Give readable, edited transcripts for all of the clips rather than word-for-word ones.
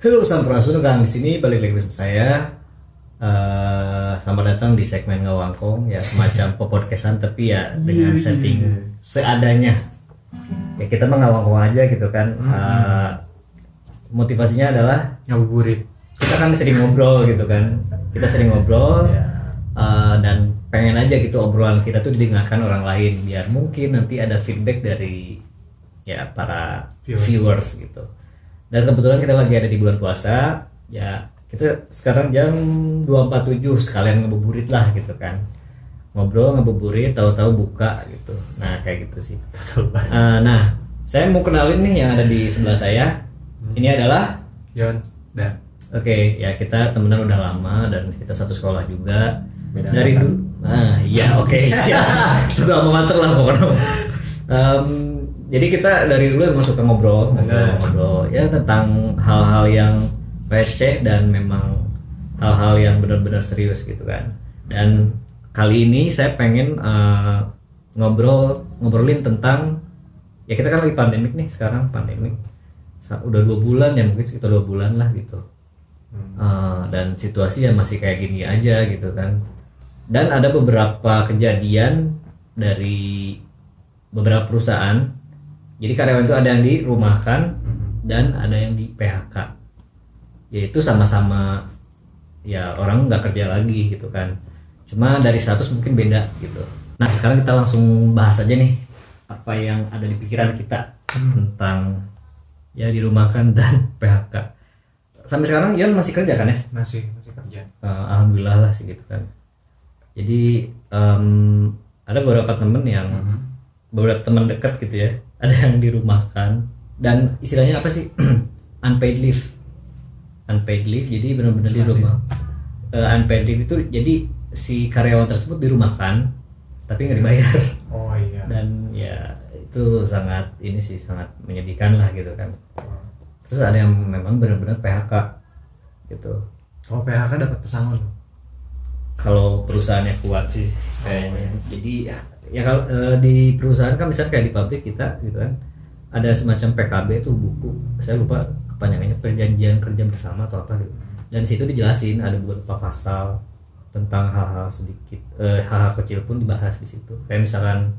Halo Sampurasun, di sini balik lagi bersama saya. Selamat datang di segmen Ngawangkong, ya semacam podcastan tapi ya dengan setting seadanya. Ya kita mah ngawangkong aja gitu kan. Motivasinya adalah ngabuburit. Kita kan sering ngobrol gitu kan. Kita sering ngobrol dan pengen aja gitu obrolan kita tuh didengarkan orang lain biar mungkin nanti ada feedback dari ya para viewers gitu. Dan kebetulan kita lagi ada di bulan puasa, ya kita sekarang jam 2.47 sekalian ngebuburit lah gitu kan, ngobrol ngebuburit, tahu-tahu buka gitu. Nah kayak gitu sih. Nah saya mau kenalin nih yang ada di sebelah saya. Ini adalah Yon dan Oke, ya kita temenan udah lama dan kita satu sekolah juga. Beda Dari dulu. Nah iya oke siap. Satu alma mater lah pokoknya. Jadi kita dari dulu emang suka ngobrol ya tentang hal-hal yang receh dan memang hal-hal yang benar-benar serius gitu kan. Dan kali ini saya pengen ngobrolin tentang ya kita kan lagi pandemik nih sekarang pandemik udah 2 bulan ya mungkin sekitar 2 bulan lah gitu. Dan situasi ya masih kayak gini aja gitu kan. Dan ada beberapa kejadian dari beberapa perusahaan. Jadi karyawan itu ada yang dirumahkan dan ada yang di PHK. Yaitu sama-sama ya orang nggak kerja lagi gitu kan. Cuma dari status mungkin beda gitu. Nah sekarang kita langsung bahas aja nih apa yang ada di pikiran kita tentang ya dirumahkan dan PHK. Sampai sekarang Yon masih kerja kan ya? masih kerja. Alhamdulillah lah sih gitu kan. Jadi ada beberapa temen yang beberapa teman dekat gitu ya, ada yang dirumahkan dan istilahnya apa sih unpaid leave jadi benar-benar di rumah. Unpaid leave itu jadi si karyawan tersebut dirumahkan tapi nggak dibayar. Oh iya. Dan ya itu sangat menyedihkan lah gitu kan. Terus ada yang memang benar-benar PHK gitu. Kalau PHK dapat pesangon. Kalau perusahaannya kuat sih kayaknya. Jadi ya kalau di perusahaan kan misalnya kayak di pabrik kita gitu kan ada semacam PKB itu buku, saya lupa kepanjangannya, perjanjian kerja bersama atau apa gitu. Dan situ dijelasin ada beberapa pasal tentang hal-hal sedikit hal-hal kecil pun dibahas di situ. Kayak misalkan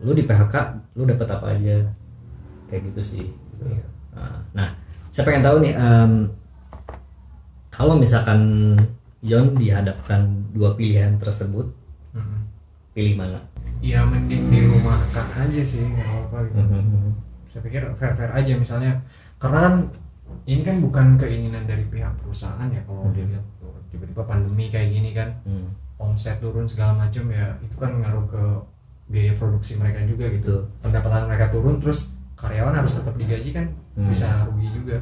lu di PHK lu dapat apa aja kayak gitu sih. Nah saya pengen tahu nih kalau misalkan Yon dihadapkan 2 pilihan tersebut, pilih mana? Ya mending dirumahkan aja sih, nggak apa-apa gitu. Saya pikir fair aja misalnya, karena kan ini kan bukan keinginan dari pihak perusahaan ya. Kalau dilihat tiba-tiba pandemi kayak gini kan, omset turun segala macam ya, itu kan ngaruh ke biaya produksi mereka juga gitu. Pendapatan mereka turun, terus karyawan harus tetap digaji kan, bisa rugi juga.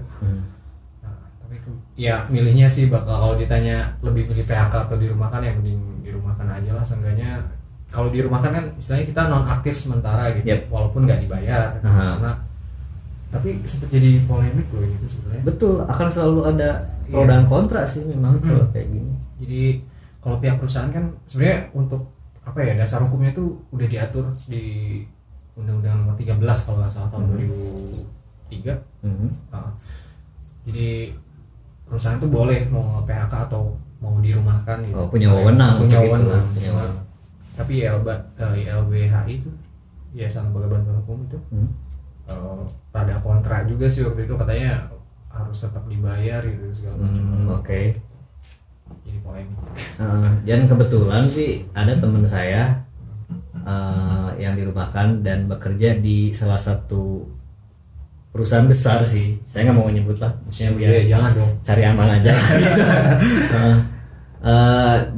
Tapi ya milihnya sih kalau ditanya lebih milih PHK atau dirumahkan, ya mending dirumahkan aja lah. Seenggaknya kalau dirumahkan kan istilahnya kita non aktif sementara gitu, walaupun nggak dibayar. Karena tapi sempat jadi polemik loh itu sebenarnya. Betul, akan selalu ada pro dan kontra sih memang kalau kayak gini. Jadi kalau pihak perusahaan kan sebenarnya untuk apa ya, dasar hukumnya itu udah diatur di Undang-Undang Nomor 13 kalau nggak salah tahun 2003. Jadi perusahaan itu boleh mau PHK atau mau dirumahkan gitu. Punya wewenang. Tapi YLBHI itu ya sama Lembaga Bantuan Hukum itu rada kontra juga sih waktu itu, katanya harus tetap dibayar gitu segala macam. Jadi polemik. Dan kebetulan sih ada teman saya yang dirumahkan dan bekerja di salah satu perusahaan besar sih, saya nggak mau menyebut lah, maksudnya biar jangan dong, cari aman aja.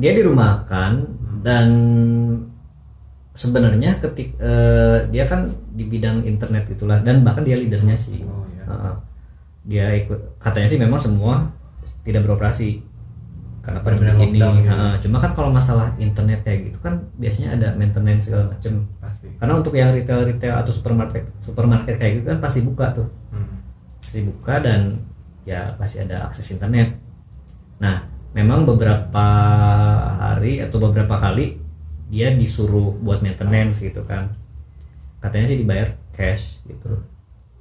Dia dirumahkan dan sebenarnya dia kan di bidang internet itulah, dan bahkan dia leadernya sih. Dia ikut, katanya sih memang semua tidak beroperasi karena pandemi ini. Cuma kan kalau masalah internet kayak gitu kan biasanya ada maintenance segala macam. Karena untuk yang retail atau supermarket kayak gitu kan pasti buka tuh, pasti buka dan ya pasti ada akses internet. Nah memang beberapa hari atau beberapa kali dia disuruh buat maintenance gitu kan, katanya sih dibayar cash gitu.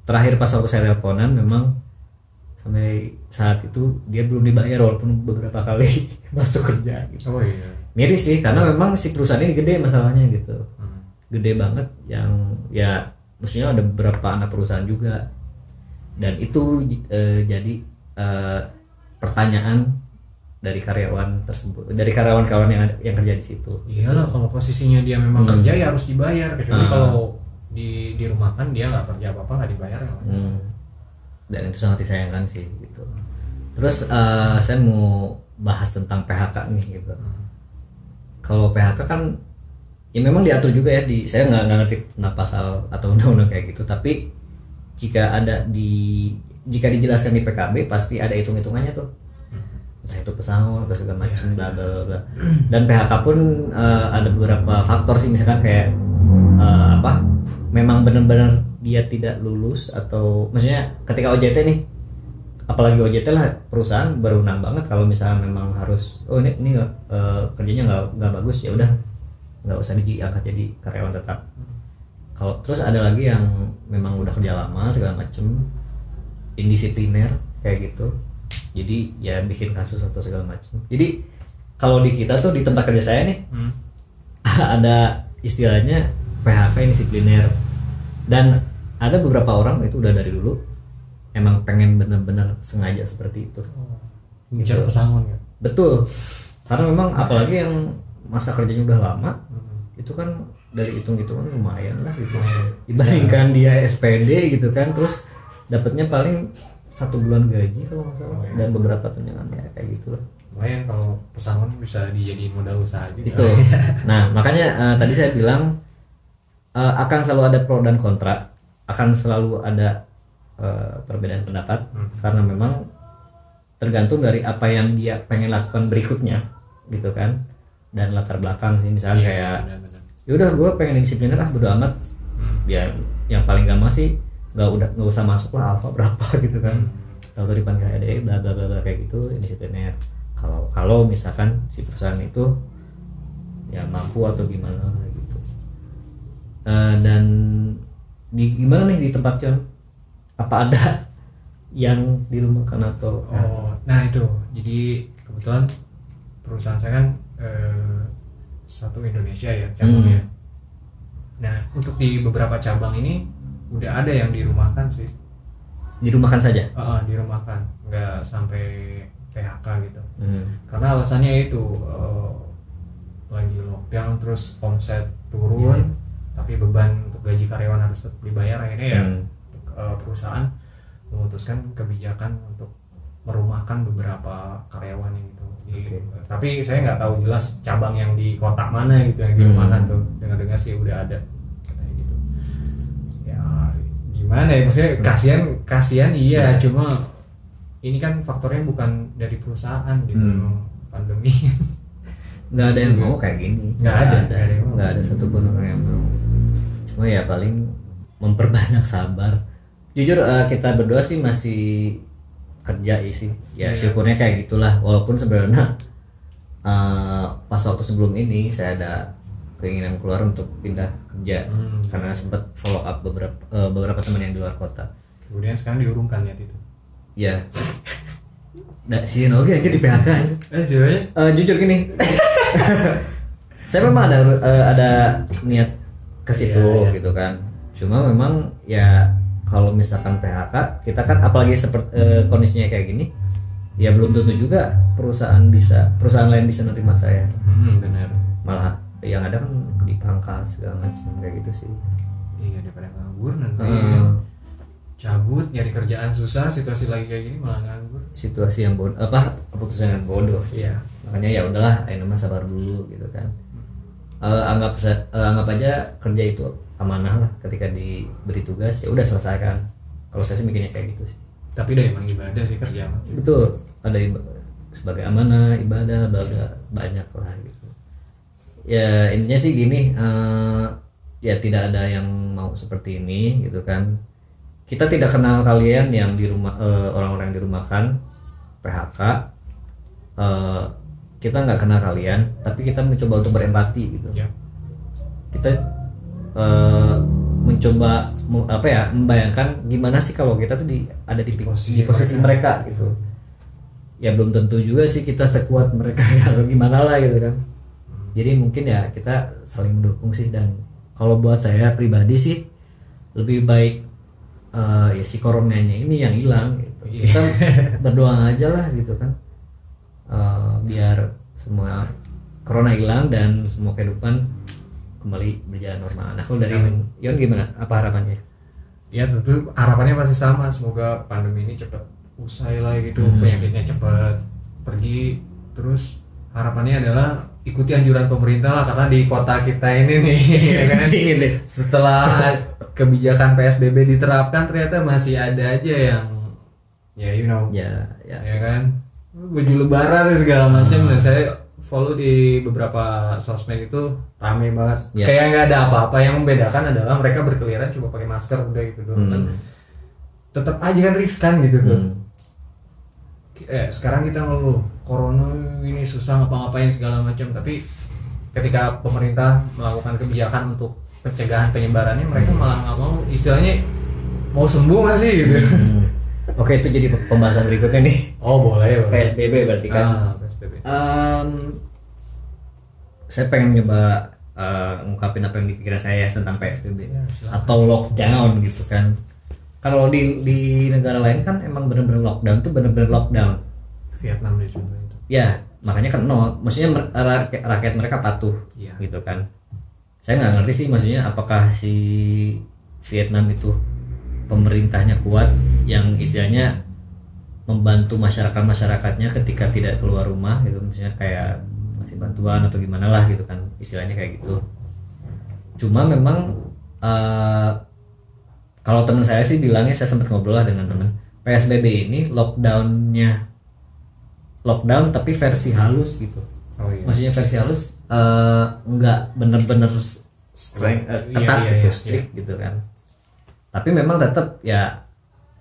Terakhir pas waktu saya teleponan memang sampai saat itu dia belum dibayar walaupun beberapa kali masuk kerja gitu. Oh iya. Miris sih karena memang si perusahaan ini gede masalahnya gitu. Gede banget yang ya maksudnya ada beberapa anak perusahaan juga. Dan itu jadi pertanyaan dari karyawan tersebut, dari karyawan-karyawan yang kerja di situ. Iyalah kalau posisinya dia memang kerja ya harus dibayar, kecuali kalau di rumah kan dia nggak kerja apa-apa nggak dibayar. Dan itu sangat disayangkan sih gitu. Terus saya mau bahas tentang PHK nih gitu. Kalau PHK kan ya memang diatur juga ya saya nggak ngerti tentang pasal atau undang-undang kayak gitu, tapi jika dijelaskan di PKB pasti ada hitung-hitungannya tuh, entah itu pesangon atau segala macam bla bla bla. Dan PHK pun ada beberapa faktor sih, misalkan kayak memang benar-benar dia tidak lulus, atau maksudnya ketika OJT nih, apalagi OJT lah, perusahaan berwenang banget kalau misalnya memang harus ini kerjanya nggak bagus, ya udah nggak usah diangkat jadi karyawan tetap. Kalau terus ada lagi yang memang udah kerja lama segala macem, indisipliner kayak gitu, jadi ya bikin kasus atau segala macem. Jadi kalau di kita tuh di tempat kerja saya nih ada istilahnya PHK indisipliner, dan ada beberapa orang itu udah dari dulu emang pengen bener-bener sengaja seperti itu, ngejar pesangon ya. Betul, karena memang apalagi yang masa kerjanya udah lama, itu kan dari hitung-hitungan lumayan lah gitu, dibandingkan dia SPD gitu kan, terus dapatnya paling 1 bulan gaji kalau nggak salah, dan beberapa tunjangan ya kayak gitu lah. Lumayan kalau pesangon bisa dijadiin modal usaha juga. Itu. Nah makanya tadi saya bilang akan selalu ada pro dan kontra, akan selalu ada perbedaan pendapat, karena memang tergantung dari apa yang dia pengen lakukan berikutnya gitu kan, dan latar belakang sih. Misalnya kayak yaudah gue pengen disipliner bodo amat, ya yang paling gampang sih nggak usah masuk lah alfa berapa gitu kan, tahu dipanggil HRD bla bla bla kayak gitu, disipliner. Kalau misalkan si perusahaan itu ya mampu atau gimana gitu. Dan gimana nih di tempat John, apa ada yang dirumahkan atau nah itu jadi kebetulan perusahaan saya kan satu Indonesia ya cabangnya. Nah untuk di beberapa cabang ini udah ada yang dirumahkan sih. Dirumahkan saja? Dirumahkan, nggak sampai PHK gitu. Karena alasannya itu lagi lockdown, terus omset turun, tapi beban untuk gaji karyawan harus tetap dibayar. Akhirnya ya perusahaan memutuskan kebijakan untuk merumahkan beberapa karyawan gitu. Tapi saya nggak tahu jelas cabang yang di kota mana gitu yang dirumahkan tuh. Dengar-dengar sih udah ada kayak gitu. Ya gimana ya, maksudnya kasihan iya, cuma ini kan faktornya bukan dari perusahaan gitu, pandemi. Nggak ada yang mau kayak gini. Nggak ada satupun orang yang mau. Cuma ya paling memperbanyak sabar. Jujur kita berdua sih masih kerja sih ya, syukurnya kayak gitulah, walaupun sebenarnya pas waktu sebelum ini saya ada keinginan keluar untuk pindah kerja, karena sempat follow up beberapa teman yang di luar kota. Kemudian sekarang diurungkan ya itu ya. Si Nogi aja di PHK jujur gini. Saya memang ada niat ke situ gitu kan, cuma memang ya kalau misalkan PHK kita kan apalagi seperti kondisinya kayak gini, ya belum tentu juga perusahaan lain bisa nerima saya. Benar. Malah yang ada kan dipangkas segala macam kayak gitu sih. Iya, daripada nganggur nanti cabut nyari kerjaan susah, situasi lagi kayak gini malah nganggur. Situasi yang keputusan yang bodoh sih. Iya. Makanya ya udahlah, ayo nama sabar dulu gitu kan. Anggap aja kerja itu amanah lah, ketika diberi tugas ya udah selesaikan. Kalau saya sih mikirnya kayak gitu sih. Tapi udah emang ibadah sih kerja. Betul, ada sebagai amanah, ibadah, banyak lah gitu. Ya intinya sih gini, ya tidak ada yang mau seperti ini gitu kan. Kita tidak kenal kalian yang di rumah, orang-orang yang dirumahkan PHK. Kita nggak kenal kalian, tapi kita mencoba untuk berempati gitu. Kita mencoba membayangkan gimana sih kalau kita tuh ada di posisi mereka gitu. Ya belum tentu juga sih kita sekuat mereka ya, gimana lah gitu kan. Jadi mungkin ya kita saling mendukung sih, dan kalau buat saya pribadi sih lebih baik ya si coronanya ini yang hilang gitu. Kita berdoa aja lah gitu kan, biar semua corona hilang dan semua kehidupan kembali berjalan normal. Nah kalau dari Yon gimana? Apa harapannya? Ya tentu harapannya pasti sama, semoga pandemi ini cepat usai lah gitu, penyakitnya cepat pergi. Terus harapannya adalah ikuti anjuran pemerintah lah, karena di kota kita ini nih ya kan, setelah kebijakan PSBB diterapkan ternyata masih ada aja yang ya ya kan baju lebaran segala macam. Dan saya follow di beberapa sosmed itu rame banget, kayak nggak ada apa-apa. Yang membedakan adalah mereka berkeliaran cuma pakai masker udah gitu doang. Tetap aja kan riskan gitu tuh. Sekarang kita ngeluh corona ini susah ngapa-ngapain segala macam, tapi ketika pemerintah melakukan kebijakan untuk pencegahan penyebarannya, mereka malah nggak mau, istilahnya mau sembuh nggak sih gitu. Oke, itu jadi pembahasan berikutnya nih. Oh boleh. PSBB berarti kan. PSBB. Saya pengen nyoba ngungkapin apa yang di pikiran saya tentang PSBB atau lockdown gitu kan. Kalau di negara lain kan emang bener-bener lockdown tuh bener-bener lockdown. Vietnam itu. Ya makanya kan maksudnya rakyat mereka patuh gitu kan. Saya nggak ngerti sih maksudnya apakah si Vietnam itu pemerintahnya kuat yang istilahnya membantu masyarakatnya ketika tidak keluar rumah gitu, misalnya kayak ngasih bantuan atau gimana lah gitu kan, istilahnya kayak gitu. Cuma memang kalau teman saya sih bilangnya, saya sempat ngobrol lah dengan teman, PSBB ini lockdown tapi versi halus gitu. Maksudnya versi halus nggak bener-bener ketat gitu, strict gitu kan. Tapi memang tetap ya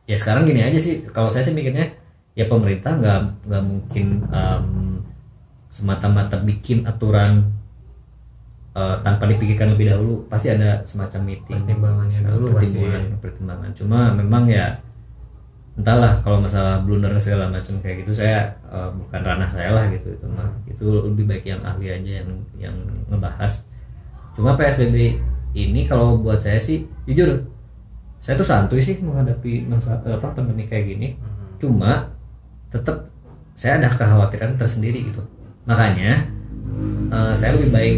sekarang gini aja sih, kalau saya sih mikirnya ya pemerintah nggak mungkin semata-mata bikin aturan tanpa dipikirkan lebih dahulu. Pasti ada semacam meeting, pertimbangannya dulu, pertimbangan. Cuma memang ya entahlah, kalau masalah blunder segala macam kayak gitu saya bukan ranah saya lah gitu. Itu lebih baik yang ahli aja yang ngebahas. Cuma PSBB ini kalau buat saya sih jujur saya tuh santuy sih menghadapi pandemi kayak gini. Cuma tetap saya ada kekhawatiran tersendiri gitu. Makanya saya lebih baik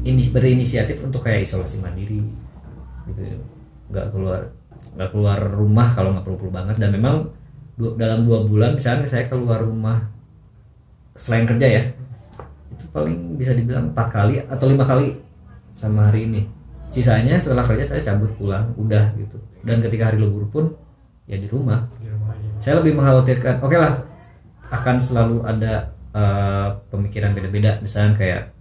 berinisiatif untuk kayak isolasi mandiri gitu, nggak keluar rumah kalau nggak perlu banget. Dan memang dalam 2 bulan misalnya saya keluar rumah selain kerja ya, itu paling bisa dibilang 4 kali atau 5 kali sama hari ini. Sisanya setelah kerja saya cabut pulang udah gitu. Dan ketika hari libur pun ya di rumah. Saya lebih mengkhawatirkan, oke lah, akan selalu ada pemikiran beda-beda, misalnya kayak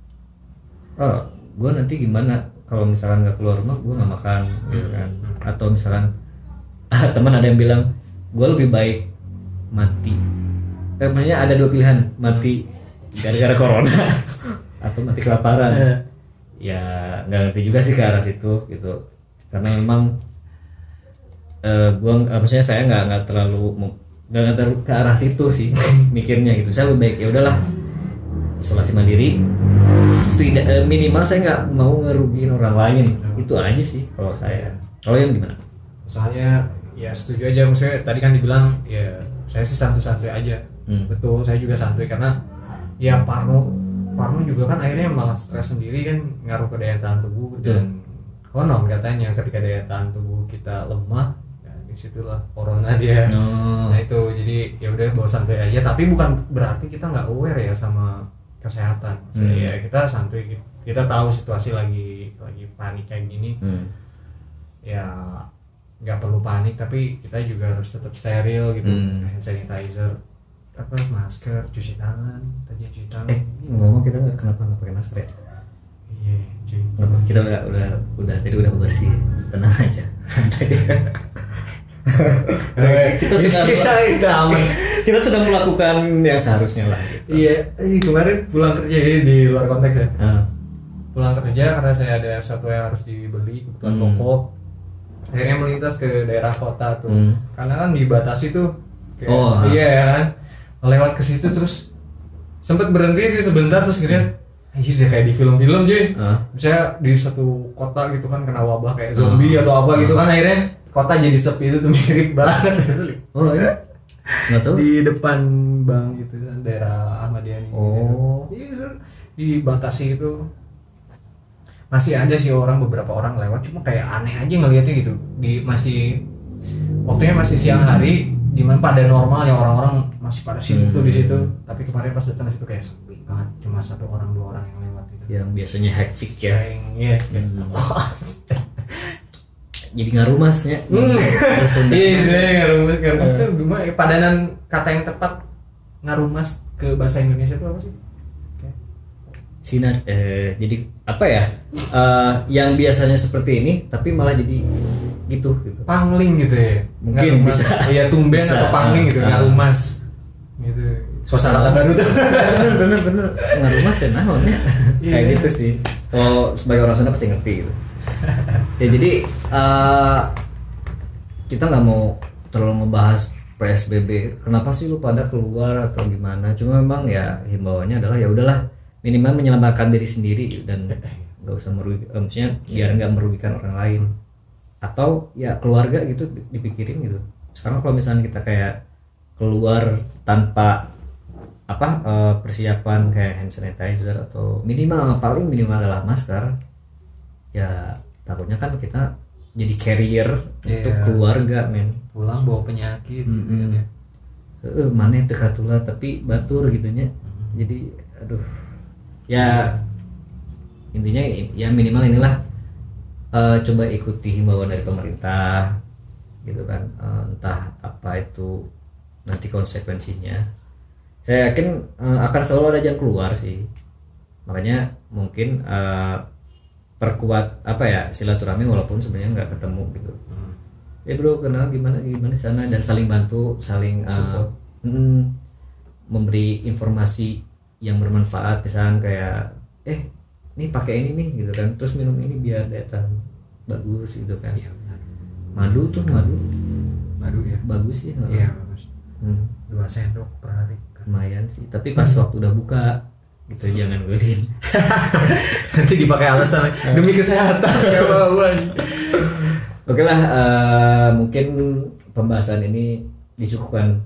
gue nanti gimana kalau misalkan nggak keluar rumah, gue nggak makan gitu kan. Atau misalkan teman ada yang bilang gue lebih baik mati, namanya ada 2 pilihan, mati gara-gara corona atau mati kelaparan. Ya nggak ngerti juga sih ke arah situ gitu, karena memang maksudnya saya nggak terlalu ke arah situ sih mikirnya gitu. Saya lebih baik ya udahlah isolasi mandiri, minimal saya nggak mau ngerugiin orang lain. Itu aja sih kalau saya. Kalau yang gimana? Misalnya ya setuju aja, maksudnya tadi kan dibilang ya saya sih santuy-santuy aja. Betul, saya juga santuy karena ya Parno juga kan akhirnya malah stres sendiri kan, ngaruh ke daya tahan tubuh. Dan konon katanya ketika daya tahan tubuh kita lemah, ya disitulah corona dia. Nah itu jadi ya udah bawa santuy aja, tapi bukan berarti kita nggak aware ya sama kesehatan. Ya kita santuy, kita tahu situasi lagi panik kayak gini. Ya nggak perlu panik, tapi kita juga harus tetap steril gitu. Hand sanitizer, masker, cuci tangan. Ngomong kita kenapa nggak pakai masker ya? Iya, kita udah tadi udah bersih, tenang aja, santai. kita sudah melakukan yang seharusnya lah gitu. Iya, ini kemarin pulang kerja di luar konteks ya. Pulang kerja karena saya ada sesuatu yang harus dibeli, kebutuhan pokok. akhirnya melintas ke daerah kota tuh. Karena kan dibatasi tuh kayak, iya ya kan, lewat ke situ terus sempet berhenti sih sebentar terus ngeliat anjir dia kayak di film-film cuy. Misalnya di satu kota gitu kan kena wabah kayak zombie atau apa gitu kan, akhirnya kota jadi sepi, itu tuh mirip banget asli. Oh iya? Nggak tahu. Di depan bank gitu kan, daerah Ahmad Yani gitu. Dibatasi itu. Masih ada sih beberapa orang lewat, cuma kayak aneh aja ngelihatnya gitu. Waktunya masih siang hari, dimana pada normalnya orang-orang masih pada sibuk tuh di situ. Tapi kemarin pas datang di situ kayak sepi banget, cuma 1 orang 2 orang yang lewat gitu. Yang biasanya hektik ya. Iya. Jadi ngarumasnya. Iya, ngarumas tuh padanan kata yang tepat ngarumas ke bahasa Indonesia itu apa sih? Sinar, jadi apa ya? Yang biasanya seperti ini tapi malah jadi gitu. Pangling gitu ya. Mungkin ngarumas. Bisa. Iya, tumben bisa. Atau pangling gitu, ngarumas. Gitu. Suasana baru tuh. Bener ngarumas dan naonnya. Kayak gitu sih. Kalau sebagai orang Sunda pasti ngerti gitu. Ya jadi kita nggak mau terlalu ngebahas PSBB. Kenapa sih lu pada keluar atau gimana? Cuma memang ya himbauannya adalah ya udahlah, minimal menyelamatkan diri sendiri dan nggak usah merugikan, maksudnya biar nggak merugikan orang lain atau ya keluarga gitu dipikirin gitu. Sekarang kalau misalnya kita kayak keluar tanpa persiapan kayak hand sanitizer atau paling minimal adalah masker, ya takutnya kan kita jadi carrier untuk keluarga pulang bawa penyakit gitu ya. Maneh teu katular tapi batur gitunya. Jadi aduh. Ya intinya ya minimal inilah coba ikuti himbauan dari pemerintah gitu kan, entah apa itu nanti konsekuensinya. Saya yakin akan selalu ada jalan keluar sih, makanya mungkin perkuat silaturahmi walaupun sebenarnya nggak ketemu gitu. Ya bro, kenal gimana sana, dan saling bantu, saling memberi informasi yang bermanfaat, misalnya kayak ini pakai ini nih gitu kan, terus minum ini biar daya tahan bagus gitu kan. Madu ya bagus sih. Iya bagus. 2 sendok per hari lumayan sih, tapi pas waktu udah buka gitu jangan godin. Nanti dipakai alasan demi kesehatan. Gak apa-apa. Oke lah, mungkin pembahasan ini disukupkan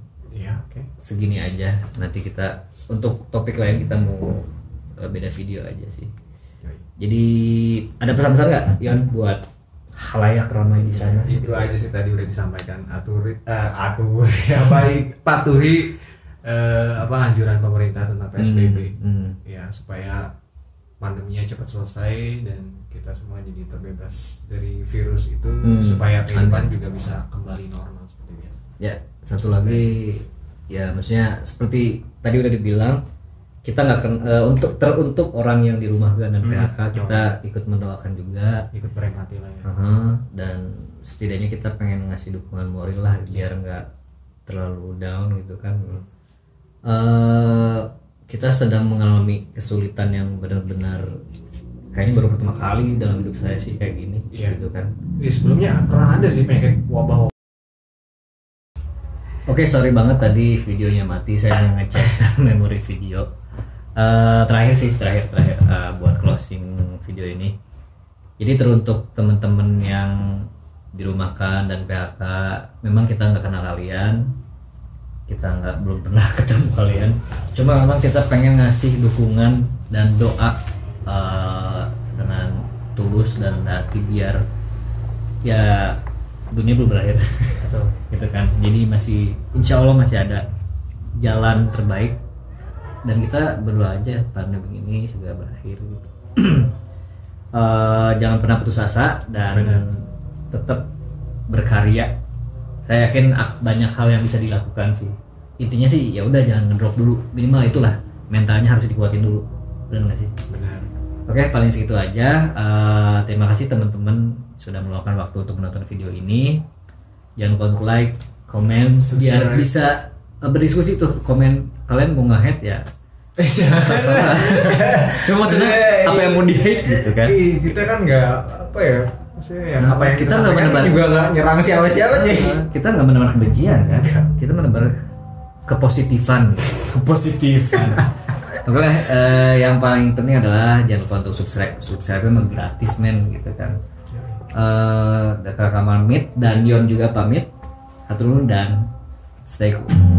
segini aja. Nanti kita untuk topik lain kita mau beda video aja sih. Jadi ada pesan-pesan nggak Yon buat khalayak ramai di sana? Itu aja sih, tadi udah disampaikan, patuhi anjuran pemerintah tentang PSBB. Ya supaya pandeminya cepat selesai dan kita semua jadi terbebas dari virus itu, supaya kehidupan juga bisa kembali normal seperti biasa. Ya, satu lagi ya, maksudnya seperti tadi udah dibilang, kita nggak untuk orang yang dirumahkan dan PHK, kita ikut mendoakan juga, ikut berempati lah ya. Dan setidaknya kita pengen ngasih dukungan moral lah biar nggak terlalu down gitu kan. Kita sedang mengalami kesulitan yang benar-benar kayaknya baru pertama kali dalam hidup saya sih kayak gini, gitu kan. Sebelumnya pernah ada sih penyakit wabah. Oke, sorry banget tadi videonya mati, saya ngecek memori video. Terakhir buat closing video ini. Jadi teruntuk teman-teman yang dirumahkan dan PHK, memang kita nggak kenal kalian, kita belum pernah ketemu kalian. Cuma memang kita pengen ngasih dukungan dan doa dengan tulus dan hati biar ya dunia belum berakhir gitu kan. Jadi masih, insya Allah masih ada jalan terbaik, dan kita berdoa aja pandemi ini segera berakhir gitu. Jangan pernah putus asa dan tetap berkarya. Saya yakin banyak hal yang bisa dilakukan sih. Intinya sih ya udah jangan ngedrop dulu, minimal itulah, mentalnya harus dikuatin dulu. Benar nggak sih? Benar. Oke, paling segitu aja. Terima kasih teman-teman sudah meluangkan waktu untuk menonton video ini. Jangan lupa untuk like, komen, biar bisa berdiskusi tuh. Komen kalian mau nge-hate ya terserah. Cuma maksudnya apa yang mau di-hate gitu kan. Kita kan nggak Maksudnya ya, apa yang kita nggak menebar juga nggak nyerang siapa-siapa sih. Kita nggak menebar kebencian kan, kita menebar kepositifan. Positifan. Makanya yang paling penting adalah jangan lupa untuk subscribe memang gratis men gitu kan. Kakak pamit dan Yon juga pamit. Hatur nuhun dan stay cool.